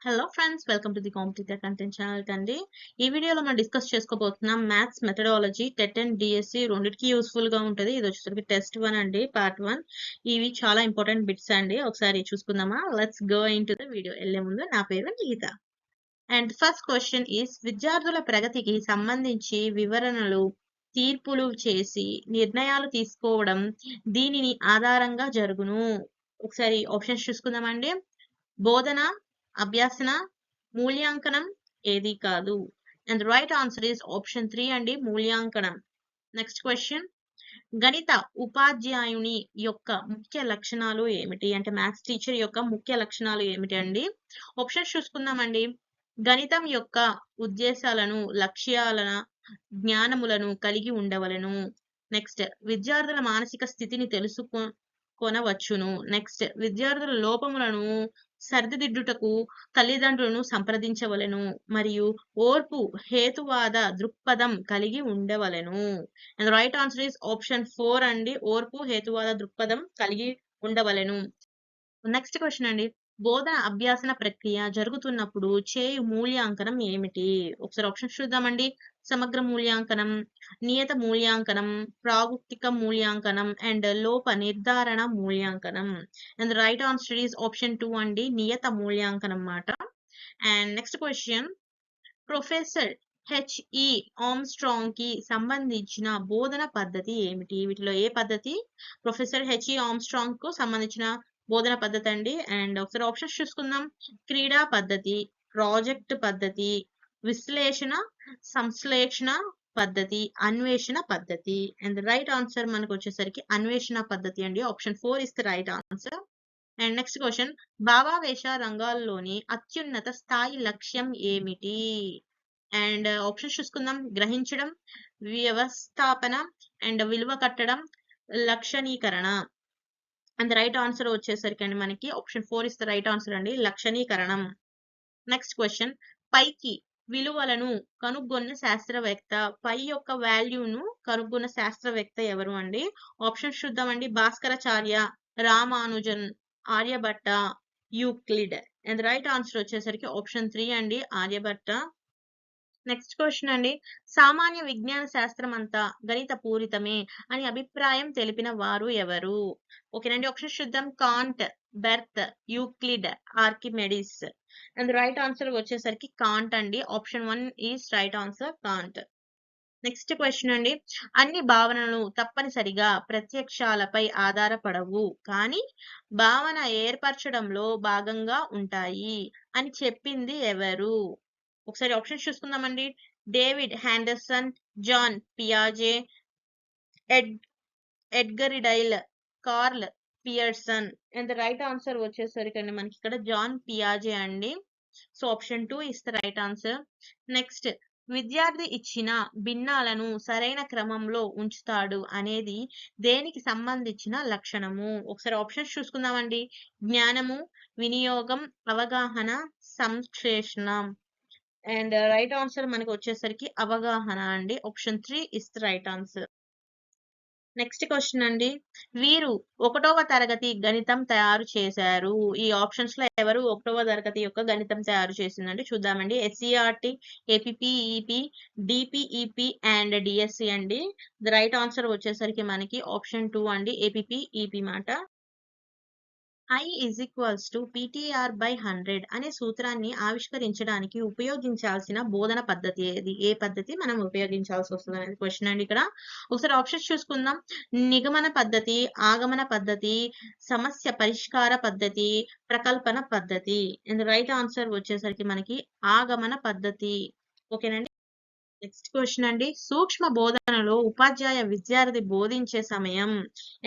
Hello friends, welcome to the competitive content channel అండి. ఈ వీడియోలో మనం డిస్కస్ చేసుకోబోతున్నాం maths methodology TET and DSC రెండింటికి యూస్ఫుల్ గా ఉంటుంది. ఇది వచ్చేసరికి టెస్ట్ 1 అండి, పార్ట్ 1. ఇవి చాలా ఇంపార్టెంట్ బిట్స్ అండి. ఒకసారి చూసుకుందామా? Let's go into the video. వెళ్లే ముందు నా పేరు Geetha. And first question is, విద్యార్థుల ప్రగతికి సంబంధించి వివరణలు తీర్పులు చేసి నిర్ణయాలు తీసుకోవడం దీనిని ఆధారంగా జరుగును. ఒకసారి ఆప్షన్స్ చూసుకుందామండి. బోధన, అభ్యాసన, మూల్యాంకనం ఏది కాదు. And right answer is option 3 అండి, మూల్యాంకనం. నెక్స్ట్ క్వశ్చన్, గణిత ఉపాధ్యాయుని యొక్క ముఖ్య లక్షణాలు ఏమిటి? అంటే మ్యాథ్స్ టీచర్ యొక్క ముఖ్య లక్షణాలు ఏమిటి అండి? ఆప్షన్స్ చూసుకుందామండి. గణితం యొక్క ఉద్దేశాలను, లక్ష్యాలను, జ్ఞానములను కలిగి ఉండవలను. నెక్స్ట్, విద్యార్థుల మానసిక స్థితిని తెలుసుకొనవచ్చును. నెక్స్ట్, విద్యార్థుల లోపములను సరిదిద్దుటకు తల్లిదండ్రులను సంప్రదించవలెను. మరియు ఓర్పు, హేతువాద దృక్పథం కలిగి ఉండవలెను. And right answer is option 4 అండి, ఓర్పు, హేతువాద దృక్పథం కలిగి ఉండవలెను. నెక్స్ట్ క్వశ్చన్ అండి, బోధన అభ్యాసన ప్రక్రియ జరుగుతున్నప్పుడు చేయు మూల్యాంకనం ఏమిటి? ఒకసారి ఆప్షన్స్ చూద్దామండి. సమగ్ర మూల్యాంకనం, నియత మూల్యాంకనం, ప్రాగుప్తిక మూల్యాంకనం అండ్ లోప నిర్ధారణ మూల్యాంకనం. And right answer is option 2 అండి, నియత మూల్యాంకనం అన్నమాట. And next question, professor H E Armstrong కి సంబంధించిన బోధన పద్ధతి ఏమిటి? వీటిలో ఏ పద్ధతి ప్రొఫెసర్ హెచ్ఈ ఆమ్స్ట్రాంగ్ కు సంబంధించిన బోధన పద్ధతి అండి? అండ్ ఒకసారి ఆప్షన్స్ చూసుకుందాం. క్రీడా పద్ధతి, ప్రాజెక్ట్ పద్ధతి, విశ్లేషణ సంశ్లేషణ పద్ధతి, అన్వేషణ పద్ధతి. అండ్ రైట్ ఆన్సర్ మనకు వచ్చేసరికి అన్వేషణ పద్ధతి అండి. Option 4 is the right answer. And next question, భావావేశ రంగాల్లోని అత్యున్నత స్థాయి లక్ష్యం ఏమిటి? అండ్ ఆప్షన్స్ చూసుకుందాం. గ్రహించడం, వ్యవస్థాపన అండ్ విలువ కట్టడం, లక్షణీకరణ. అండ్ రైట్ ఆన్సర్ వచ్చేసరికి అండి మనకి option 4 is the right answer అండి, లక్షణీకరణం. నెక్స్ట్ క్వశ్చన్, పైకి విలువలను కనుగొన్న శాస్త్రవేత్త. పై యొక్క వాల్యూను కనుగొన్న శాస్త్రవేత్త ఎవరు అండి? ఆప్షన్స్ చూద్దామండి. Bhaskaracharya, Ramanujan, Aryabhata, Euclid. And right answer వచ్చేసరికి ఆప్షన్ 3 అండి, ఆర్యభట్ట. నెక్స్ట్ క్వశ్చన్ అండి, సామాన్య విజ్ఞాన శాస్త్రం అంతా గణిత పూరితమే అని అభిప్రాయం తెలిపిన వారు ఎవరు? ఓకేనండి, ఆప్షన్స్ చూద్దాం. Can't, berth, Euclid, Archimedes. And right answer వచ్చేసరికి కాంట్ అండి. Option 1 is right answer, can't. Next question అండి, అన్ని భావనలు తప్పనిసరిగా ప్రత్యక్షాలపై ఆధారపడవు, కానీ భావన ఏర్పరచడంలో భాగంగా ఉంటాయి అని చెప్పింది ఎవరు? ఒకసారి ఆప్షన్స్ చూసుకుందామండి. డేవిడ్ హ్యాండర్సన్, జాన్ పియాజే, Edgar Dale, Karl Pearson. And right answer వచ్చేసరికి అండి మనకి ఇక్కడ జాన్ పియాజే అండి. So option 2 is the right answer. Next, విద్యార్థి ఇచ్చిన భిన్నాలను సరైన క్రమంలో ఉంచుతాడు అనేది దేనికి సంబంధించిన లక్షణము? ఒకసారి ఆప్షన్స్ చూసుకుందామండి. జ్ఞానము, వినియోగం, అవగాహన, సంశ్లేషణ. అండ్ రైట్ ఆన్సర్ మనకి వచ్చేసరికి అవగాహన అండి. Option 3 is the right answer. Next question అండి, వీరు 1వ తరగతి గణితం తయారు చేశారు. ఈ ఆప్షన్స్ లో ఎవరు 1వ తరగతి యొక్క గణితం తయారు చేసిందండి? చూద్దామండి. ఎస్సీఆర్టీ, ఏపీపీఈపీ, డిపిఈపీ అండ్ డిఎస్సి అండి. ద రైట్ ఆన్సర్ వచ్చేసరికి మనకి ఆప్షన్ 2 అండి, ఏపీపీఈపీ మాట. I is equals to PTR by 100 అనే సూత్రాన్ని ఆవిష్కరించడానికి ఉపయోగించాల్సిన బోధన పద్ధతి ఏది? ఏ పద్ధతి మనం ఉపయోగించాల్సి వస్తుంది అనేది క్వశ్చన్ అండి ఇక్కడ. ఒకసారి ఆప్షన్స్ చూసుకుందాం. నిగమన పద్ధతి, ఆగమన పద్ధతి, సమస్య పరిష్కార పద్ధతి, ప్రకల్పన పద్ధతి. అండ్ రైట్ ఆన్సర్ వచ్చేసరికి మనకి ఆగమన పద్ధతి. ఓకేనండి. నెక్స్ట్ క్వశ్చన్ అండి, సూక్ష్మ బోధనలో ఉపాధ్యాయ విద్యార్థి బోధించే సమయం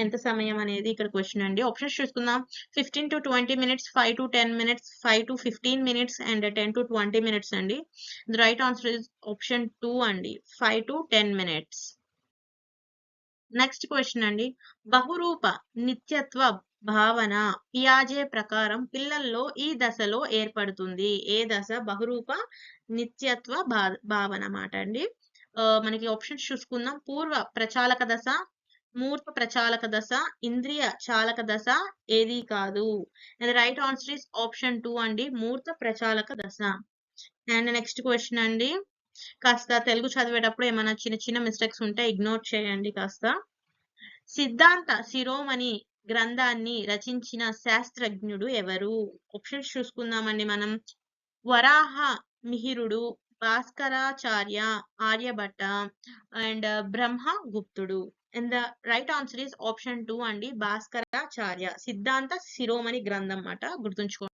ఎంత సమయం అనేది ఇక్కడ క్వశ్చన్ అండి. ఆప్షన్స్ చూసుకుందాం. 15 to 20 minutes, 5 to 10 minutes, 5 to 15 minutes and 10 to 20 minutes అండి. The right answer is option 2 అండి, 5 to 10 minutes. నెక్స్ట్ క్వశ్చన్ అండి, బహురూప నిత్యత్వ భావన పియాజే ప్రకారం పిల్లల్లో ఈ దశలో ఏర్పడుతుంది. ఏ దశ? బహురూప నిత్యత్వ భావన మాట అండి. మనకి ఆప్షన్స్ చూసుకుందాం. పూర్వ ప్రచాలక దశ, మూర్త ప్రచాలక దశ, ఇంద్రియ చాలక దశ ఏది కాదు. And right answer is option 2 అండి, మూర్త ప్రచాలక దశ. అండ్ నెక్స్ట్ క్వశ్చన్ అండి, కాస్త తెలుగు చదివేటప్పుడు ఏమైనా చిన్న చిన్న మిస్టేక్స్ ఉంటే ఇగ్నోర్ చేయండి కాస్త. సిద్ధాంత శిరోమణి గ్రంథాన్ని రచించిన శాస్త్రజ్ఞుడు ఎవరు? ఆప్షన్స్ చూసుకుందామండి మనం. వరాహ మిహిరుడు, భాస్కరాచార్య, ఆర్యభట్ట అండ్ బ్రహ్మగుప్తుడు. And the right answer is option 2 అండి, భాస్కరాచార్య. సిద్ధాంత శిరోమణి గ్రంథం అన్నమాట, గుర్తుంచుకోండి.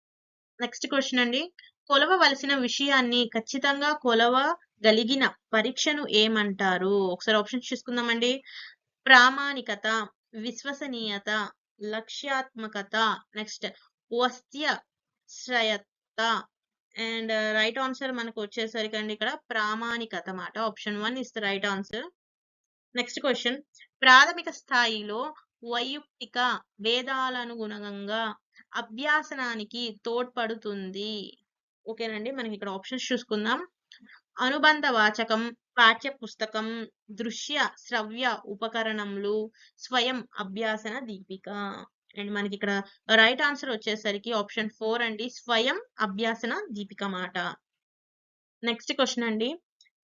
నెక్స్ట్ క్వశ్చన్ అండి, కొలవవలసిన విషయాన్ని ఖచ్చితంగా కొలవగలిగిన పరీక్షను ఏమంటారు? ఒకసారి ఆప్షన్స్ చూసుకుందామండి. ప్రామాణికత, విశ్వసనీయత, లక్ష్యాత్మకత, నెక్స్ట్ వస్త్యశ్రయత. అండ్ రైట్ ఆన్సర్ మనకు వచ్చేసరికి అండి ఇక్కడ ప్రామాణికత మాట. Option 1 is the right answer. Next question, ప్రాథమిక స్థాయిలో వైయక్తిక భేదాలనుగుణంగా అభ్యాసనానికి తోడ్పడుతుంది. ఓకేనండి, మనకి ఇక్కడ ఆప్షన్స్ చూసుకుందాం. అనుబంధ వాచకం, పాఠ్య పుస్తకం, దృశ్య శ్రవ్య ఉపకరణములు, స్వయం అభ్యాసన దీపిక. అండ్ మనకి ఇక్కడ రైట్ ఆన్సర్ వచ్చేసరికి ఆప్షన్ 4 అండి, స్వయం అభ్యాసన దీపిక మాట. నెక్స్ట్ క్వశ్చన్ అండి,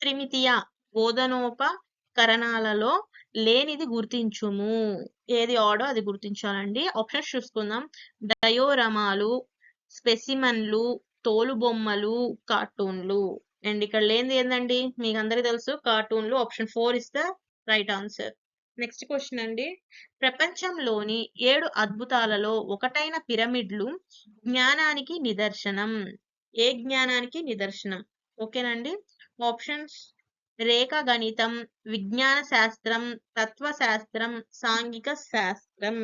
త్రిమితీయ బోధనోపకరణాలలో లేనిది గుర్తించుము. ఏది ఆడో అది గుర్తించాలండి. ఆప్షన్స్ చూసుకుందాం. డయోరమాలు, స్పెసిమన్లు, తోలుబొమ్మలు, కార్టూన్లు. అండ్ ఇక్కడ లేనిది ఏందండి, మీకు అందరికీ తెలుసు, కార్టూన్లు. Option 4 is the right answer. Next question అండి, ప్రపంచంలోని 7 అద్భుతాలలో ఒకటైన పిరమిడ్లు జ్ఞానానికి నిదర్శనం. ఏ జ్ఞానానికి నిదర్శనం? ఓకేనండి, ఆప్షన్స్ రేఖ గణితం, విజ్ఞాన శాస్త్రం, తత్వశాస్త్రం, సాంఘిక శాస్త్రం.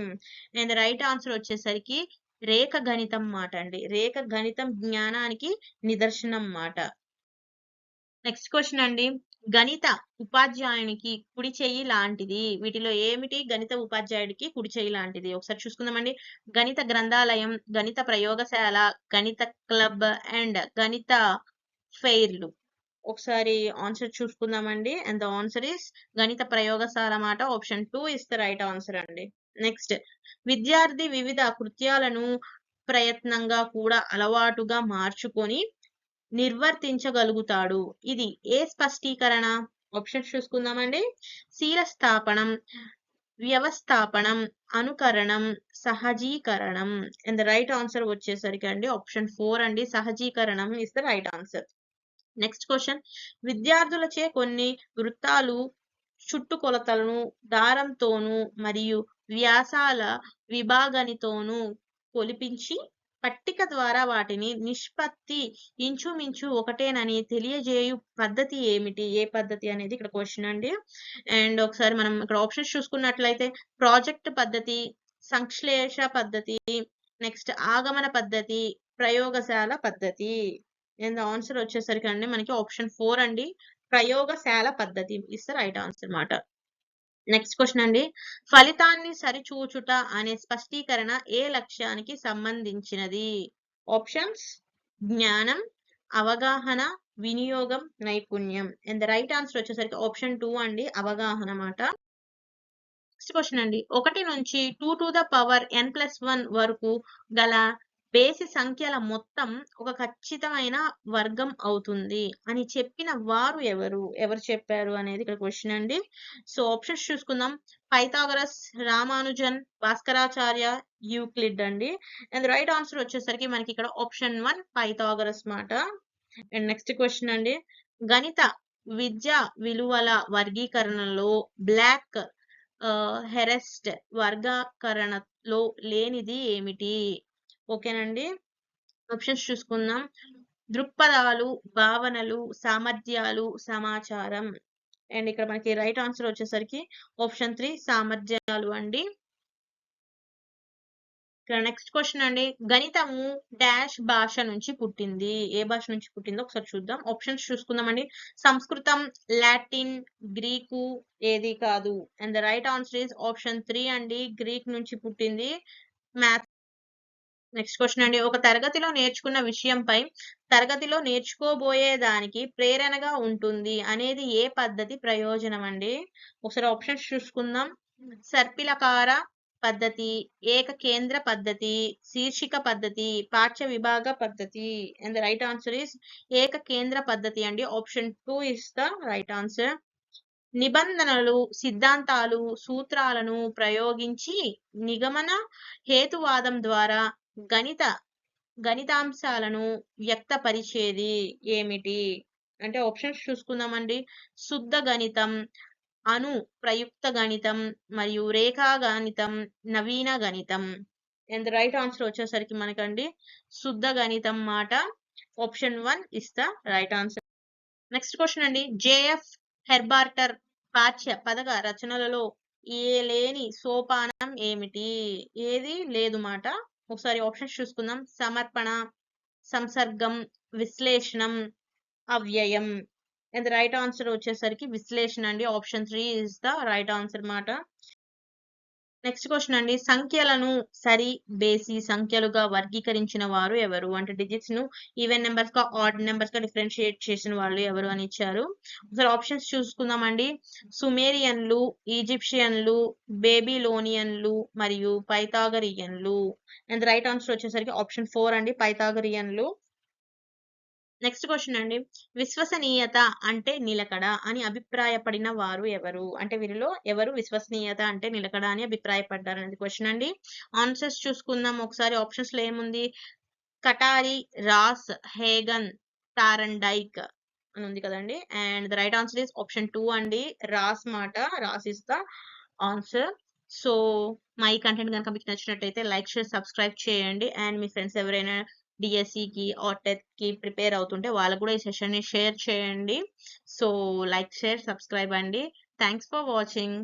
అండ్ రైట్ ఆన్సర్ వచ్చేసరికి రేఖ గణితం మాట అండి. రేఖ గణితం జ్ఞానానికి నిదర్శనం మాట. నెక్స్ట్ క్వశ్చన్ అండి, గణిత ఉపాధ్యాయునికి కుడి చెయ్యి లాంటిది. వీటిలో ఏమిటి గణిత ఉపాధ్యాయుడికి కుడి చెయ్యి లాంటిది? ఒకసారి చూసుకుందామండి. గణిత గ్రంథాలయం, గణిత ప్రయోగశాల, గణిత క్లబ్ అండ్ గణిత ఫెయిర్లు. ఒకసారి ఆన్సర్ చూసుకుందామండి. అండ్ ద ఆన్సర్ ఇస్ గణిత ప్రయోగశాల మాట. Option 2 is the right answer అండి. నెక్స్ట్, విద్యార్థి వివిధ కృత్యాలను ప్రయత్నంగా కూడా అలవాటుగా మార్చుకొని నిర్వర్తించగలుగుతాడు. ఇది ఏ స్పష్టీకరణ? ఆప్షన్స్ చూసుకుందామండి. శీలస్థాపనం, వ్యవస్థాపనం, అనుకరణం, సహజీకరణం. అండ్ ద రైట్ ఆన్సర్ వచ్చేసరికి అండి ఆప్షన్ 4 అండి, సహజీకరణం is the right answer. Next question, విద్యార్థులచే కొన్ని వృత్తాలు చుట్టుకొలతలను దారంతోనూ మరియు వ్యాసాల విభాగనితోనూ కొలిపించి పట్టిక ద్వారా వాటిని నిష్పత్తి ఇంచుమించు ఒకటేనని తెలియజేయు పద్ధతి ఏమిటి? ఏ పద్ధతి అనేది ఇక్కడ క్వశ్చన్ అండి. అండ్ ఒకసారి మనం ఇక్కడ ఆప్షన్స్ చూసుకున్నట్లయితే ప్రాజెక్ట్ పద్ధతి, సంశ్లేష పద్ధతి, నెక్స్ట్ ఆగమన పద్ధతి, ప్రయోగశాల పద్ధతి. అండ్ ఆన్సర్ వచ్చేసరికి అండి మనకి ఆప్షన్ 4 అండి, ప్రయోగశాల పద్ధతి ఇస్ ద రైట్ ఆన్సర్ మాట. నెక్స్ట్ క్వశ్చన్ అండి, ఫలితాన్ని సరిచూచుట అనే స్పష్టీకరణ ఏ లక్ష్యానికి సంబంధించినది? ఆప్షన్స్ జ్ఞానం, అవగాహన, వినియోగం, నైపుణ్యం. అండ్ ద రైట్ ఆన్సర్ వచ్చేసరికి ఆప్షన్ 2 అండి, అవగాహన మాట. నెక్స్ట్ క్వశ్చన్ అండి, 1 నుంచి 2 to the power n+1 వరకు గల బేసి సంఖ్యల మొత్తం ఒక ఖచ్చితమైన వర్గం అవుతుంది అని చెప్పిన వారు ఎవరు? ఎవరు చెప్పారు అనేది ఇక్కడ క్వశ్చన్ అండి. సో ఆప్షన్స్ చూసుకుందాం. పైథాగరస్, రామానుజన్, భాస్కరాచార్య, యూక్లిడ్ అండి. అండ్ రైట్ ఆన్సర్ వచ్చేసరికి మనకి ఇక్కడ ఆప్షన్ 1 పైథాగరస్ మాట. అండ్ నెక్స్ట్ క్వశ్చన్ అండి, గణిత విద్యా విలువల వర్గీకరణలో బ్లాక్ హెరెస్ట్ వర్గీకరణలో లేనిది ఏమిటి? ఓకేనండి, ఆప్షన్స్ చూసుకుందాం. దృక్పథాలు, భావనలు, సామర్థ్యాలు, సమాచారం. అండ్ ఇక్కడ మనకి రైట్ ఆన్సర్ వచ్చేసరికి ఆప్షన్ 3 సామర్థ్యాలు అండి. ఇక్కడ నెక్స్ట్ క్వశ్చన్ అండి, గణితము డాష్ భాష నుంచి పుట్టింది. ఏ భాష నుంచి పుట్టిందో ఒకసారి చూద్దాం. ఆప్షన్స్ చూసుకుందామండి. సంస్కృతం, లాటిన్, గ్రీకు, ఏది కాదు. And the right answer is option 3 అండి, గ్రీక్ నుంచి పుట్టింది మ్యాథ్స్. నెక్స్ట్ క్వశ్చన్ అండి, ఒక తరగతిలో నేర్చుకున్న విషయంపై తరగతిలో నేర్చుకోబోయే దానికి ప్రేరణగా ఉంటుంది అనేది ఏ పద్ధతి ప్రయోజనం అండి? ఒకసారి ఆప్షన్స్ చూసుకుందాం. సర్పిలకార పద్ధతి, ఏకకేంద్ర పద్ధతి, శీర్షిక పద్ధతి, పాఠ్య విభాగ పద్ధతి. And the right answer is ఏకకేంద్ర పద్ధతి అండి. Option 2 is the right answer. నిబంధనలు, సిద్ధాంతాలు, సూత్రాలను ప్రయోగించి నిగమన హేతువాదం ద్వారా గణితాంశాలను వ్యక్తపరిచేది ఏమిటి? అంటే ఆప్షన్స్ చూసుకుందామండి. శుద్ధ గణితం, అను ప్రయుక్త గణితం, మరియు రేఖా గణితం, నవీన గణితం. అండ్ రైట్ ఆన్సర్ వచ్చేసరికి మనకండి శుద్ధ గణితం మాట. Option 1 is the right answer. Next question అండి. జేఎఫ్ హెర్బార్టర్ పాఠ్య పదక రచనలలో లేని సోపానం ఏమిటి? ఏది లేదు మాట. ఒకసారి ఆప్షన్స్ చూసుకుందాం. సమర్పణ, సంసర్గం, విశ్లేషణం, అవ్యయం. అండ్ రైట్ ఆన్సర్ వచ్చేసరికి విశ్లేషణ అండి. Option 3 is the right answer మాట. నెక్స్ట్ క్వశ్చన్ అండి. సంఖ్యలను సరి బేసి సంఖ్యలుగా వర్గీకరించిన వారు ఎవరు? అంటే డిజిట్స్ ను ఈవెన్ నెంబర్స్ గా ఆడ్ నెంబర్స్ గా డిఫరెన్షియేట్ చేసిన వాళ్ళు ఎవరు అని ఇచ్చారు. ఒకసారి ఆప్షన్స్ చూసుకుందామండి. సుమేరియన్లు, ఈజిప్షియన్లు, బేబిలోనియన్లు, మరియు పైథాగరియన్లు. అండ్ రైట్ ఆన్సర్ వచ్చేసరికి ఆప్షన్ 4 అండి, పైథాగరియన్లు. నెక్స్ట్ క్వశ్చన్ అండి. విశ్వసనీయత అంటే నిలకడ అని అభిప్రాయపడిన వారు ఎవరు? అంటే వీరిలో ఎవరు విశ్వసనీయత అంటే నిలకడ అని అభిప్రాయపడ్డారు అనేది క్వశ్చన్ అండి. ఆన్సర్స్ చూసుకుందాం ఒకసారి. ఆప్షన్స్ లో ఏముంది? కటారి, రాస్, హేగన్, టారండైక్ అని ఉంది కదండి. And the right answer is option 2 అండి, రాస్ మాట. Ross is the answer. So మా ఈ కంటెంట్ కనుక మీకు నచ్చినట్టయితే లైక్, షేర్, సబ్స్క్రైబ్ చేయండి. అండ్ మీ ఫ్రెండ్స్ ఎవరైనా డిఎస్సికి ఆర్ టెట్కి ప్రిపేర్ అవుతుంటే వాళ్ళకు కూడా ఈ సెషన్ని షేర్ చేయండి. సో లైక్, షేర్, సబ్స్క్రైబ్ అండి. Thanks for watching.